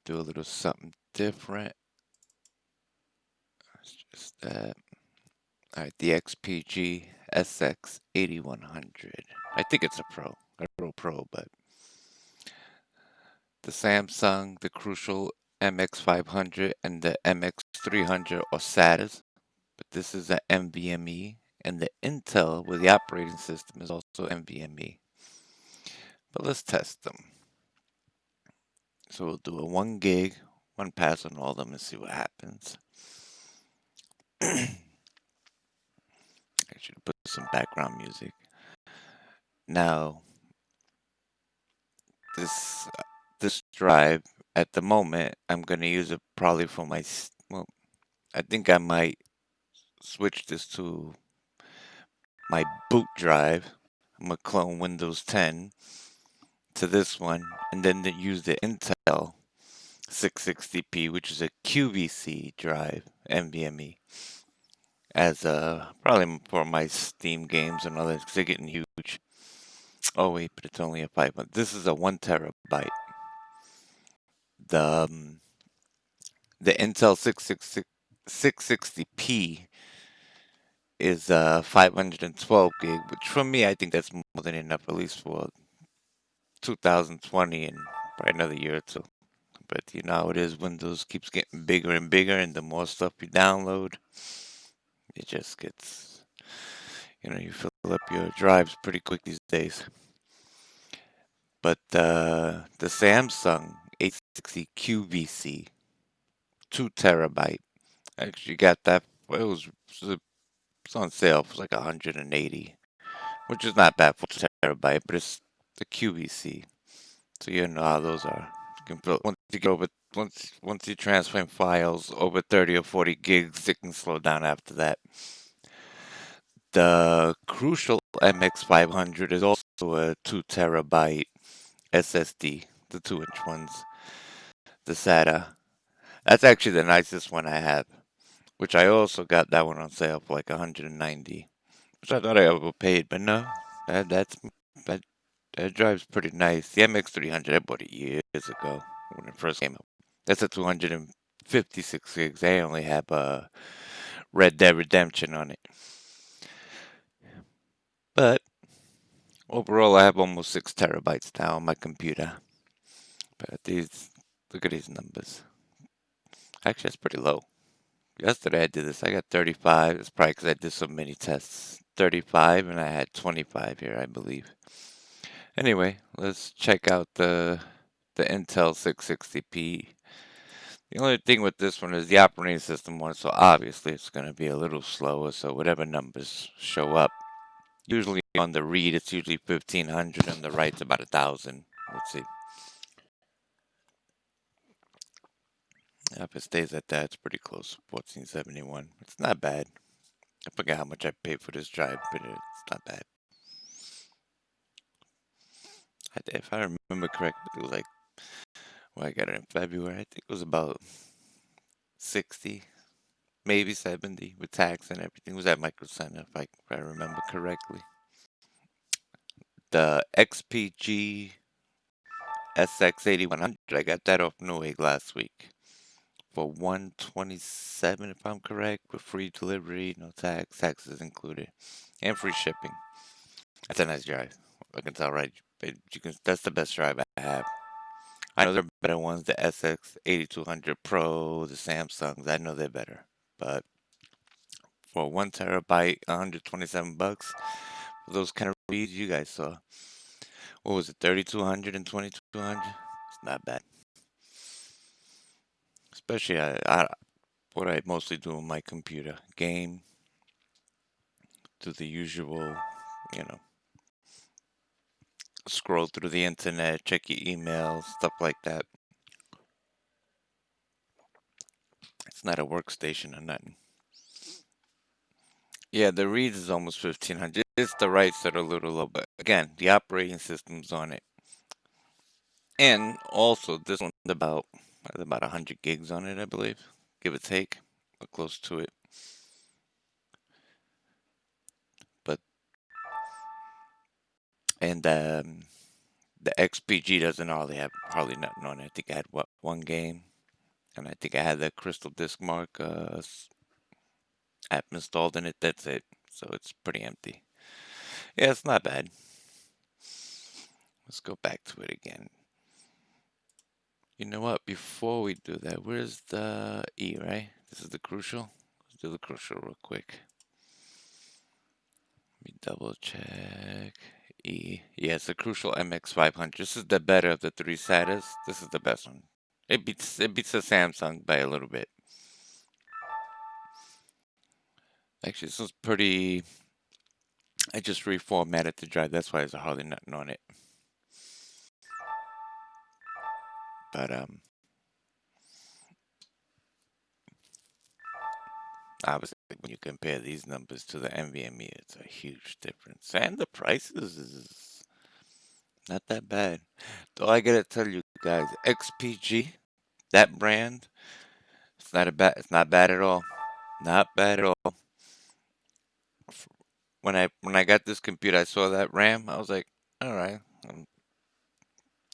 do a little something different. It's just that. Alright, the XPG Sx8100. I think it's a Pro. A Pro, but the Samsung, the Crucial MX500, and the MX300 are SATAs, but this is an NVMe, and the Intel with the operating system is also NVMe. But let's test them. So we'll do a 1 gig, 1 pass on all of them and see what happens. I should put some background music. Now, this drive at the moment, I'm gonna use it probably for my, well, I think I might switch this to my boot drive. I'm gonna clone Windows 10 to this one, and then use the Intel 660p, which is a QVC drive, NVMe, as probably for my Steam games and others, because they're getting huge. Oh wait, but it's only a 5. This is a 1 terabyte. The Intel 660p is 512 gig, which for me I think that's more than enough, at least for 2020 and probably another year or two. But you know how it is, Windows keeps getting bigger and bigger, and the more stuff you download, it just gets, you fill up your drives pretty quick these days. But the Samsung 860 QVC 2 terabyte, I actually got that. It was on sale. It was like 180, which is not bad for 2 terabyte, but it's the QVC, so you know how those are. You can fill, once you get over once you transfer files over 30 or 40 gigs, it can slow down after that. The Crucial MX500 is also a 2 terabyte SSD, the 2-inch ones, the SATA. That's actually the nicest one I have, which I also got that one on sale for like 190, which I thought I overpaid, but no, that drive's pretty nice. The MX300, I bought it years ago when it first came out. That's a 256 gigs. They only have Red Dead Redemption on it. But overall, I have almost 6 terabytes now on my computer. But look at these numbers. Actually, that's pretty low. Yesterday I did this. I got 35. It's probably because I did so many tests. 35, and I had 25 here, I believe. Anyway, let's check out the Intel 660p. The only thing with this one is the operating system one, so obviously it's going to be a little slower, so whatever numbers show up. Usually on the read, it's usually 1500, and the write's about 1000. Let's see. If it stays at that, it's pretty close. 1471. It's not bad. I forget how much I paid for this drive, but it's not bad. If I remember correctly, it was like, well, I got it in February. I think it was about 60, maybe 70 with tax and everything. It was at Micro Center, if I remember correctly. The XPG Sx8100, I got that off Newegg last week for 127, if I'm correct, with free delivery, no tax, taxes included, and free shipping. That's a nice drive. I can tell, right? That's the best drive I have. I know there are better ones, the Sx8200 Pro, the Samsungs. I know they're better, but for 1 terabyte, 127 bucks, for those kind of reads you guys saw. What was it, 3200 and 2200? It's not bad. Especially what I mostly do on my computer, game, do the usual, you know, scroll through the internet, check your emails, stuff like that. It's not a workstation or nothing. Yeah, the reads is almost 1500. It's the writes that are a little low, but again, the operating system's on it. And also, this one's about 100 gigs on it, I believe, give or take, or close to it. But and The XPG doesn't hardly have nothing on it. I think I had one game, and I think I had the Crystal Disk Mark app installed in it. That's it. So it's pretty empty. Yeah, it's not bad. Let's go back to it again. You know what? Before we do that, where's the E, right? This is the crucial. Let's do the crucial real quick. Let me double check. E. Yeah, it's the crucial MX500. This is the better of the three SATAs. This is the best one. It beats the Samsung by a little bit. Actually, this was pretty. I just reformatted the drive. That's why there's hardly nothing on it. But obviously, when you compare these numbers to the NVMe, it's a huge difference, and the prices is not that bad. Though I gotta tell you guys, XPG, that brand, it's not bad. It's not bad at all. Not bad at all. When I got this computer, I saw that RAM. I was like, all right.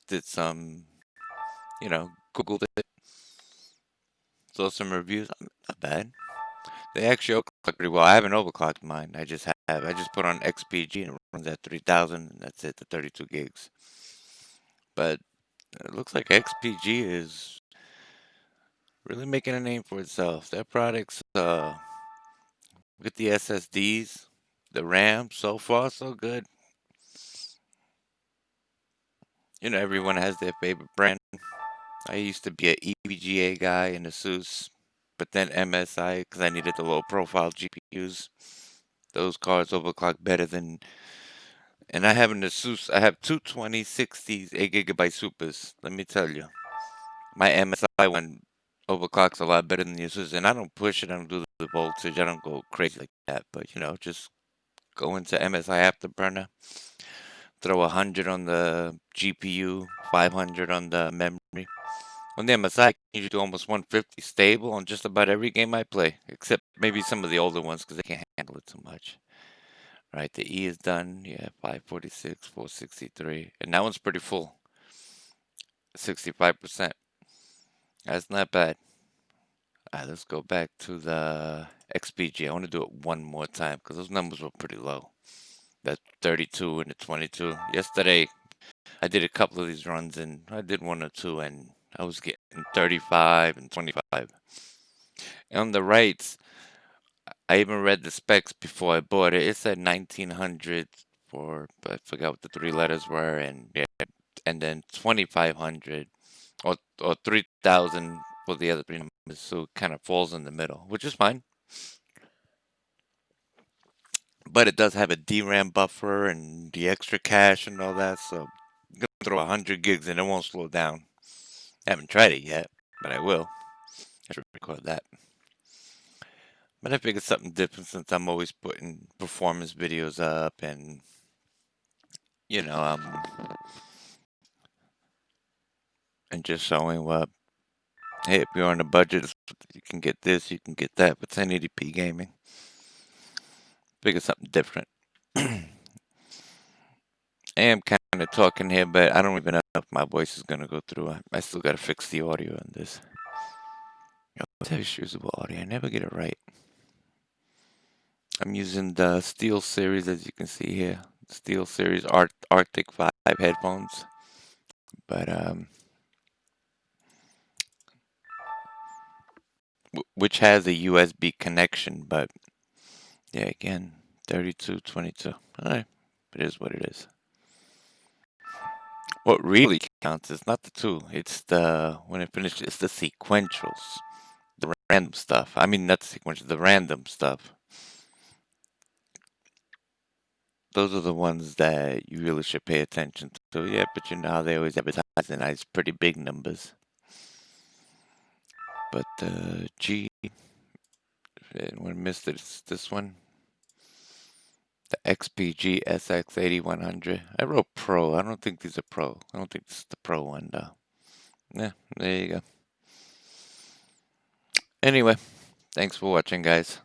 Did some, Googled it, saw some reviews. Not bad. They actually overclock pretty well. I haven't overclocked mine. I just put on XPG and it runs at 3000, and that's it, the 32 gigs. But it looks like XPG is really making a name for itself. Their products, with the SSDs, the RAM, so far so good. Everyone has their favorite brand. I used to be an EVGA guy in ASUS, but then MSI because I needed the low profile GPUs. Those cards overclock better than. And I have an ASUS. I have two 2060s 8 GB supers. Let me tell you, my MSI one overclocks a lot better than the ASUS, and I don't push it. I don't do the voltage. I don't go crazy like that. But just go into MSI Afterburner, throw 100 on the GPU, 500 on the memory. On the MSI, I can usually do almost 150 stable on just about every game I play, except maybe some of the older ones because they can't handle it too much. Right, the E is done. Yeah, 546, 463, and that one's pretty full. 65%. That's not bad. All right, let's go back to the XPG. I want to do it one more time because those numbers were pretty low. That 32 and the 22. Yesterday, I did a couple of these runs, and I did one or two, and I was getting 35 and 25. And on the rights, I even read the specs before I bought it. It said 1900 for, I forgot what the three letters were, and yeah, and then 2500 or 3000 for the other three numbers. So it kind of falls in the middle, which is fine. But it does have a DRAM buffer and the extra cache and all that. So I'm gonna throw 100 gigs and it won't slow down. I haven't tried it yet, but I will. I should record that. But I figured something different since I'm always putting performance videos up and you know, um, and just showing what, hey, if you're on a budget, you can get this, you can get that for 1080p gaming. Figure something different. I am kind of talking here, but I don't even know if my voice is gonna go through. I still gotta fix the audio on this. I have issues with audio. I never get it right. I'm using the Steel Series, as you can see here. Steel Series Arctic 5 headphones. But which has a USB connection, but yeah, again, 3222. All right, it is what it is. What really counts is not the two. It's when it finishes, it's the sequentials, the random stuff. I mean, not the sequentials, the random stuff. Those are the ones that you really should pay attention to. Yeah, but you know how they always advertise in nice, pretty big numbers. But G, anyone missed it, it's this one. The XPG Sx8100. I wrote Pro. I don't think these are Pro. I don't think this is the Pro one, though. Yeah, there you go. Anyway, thanks for watching, guys.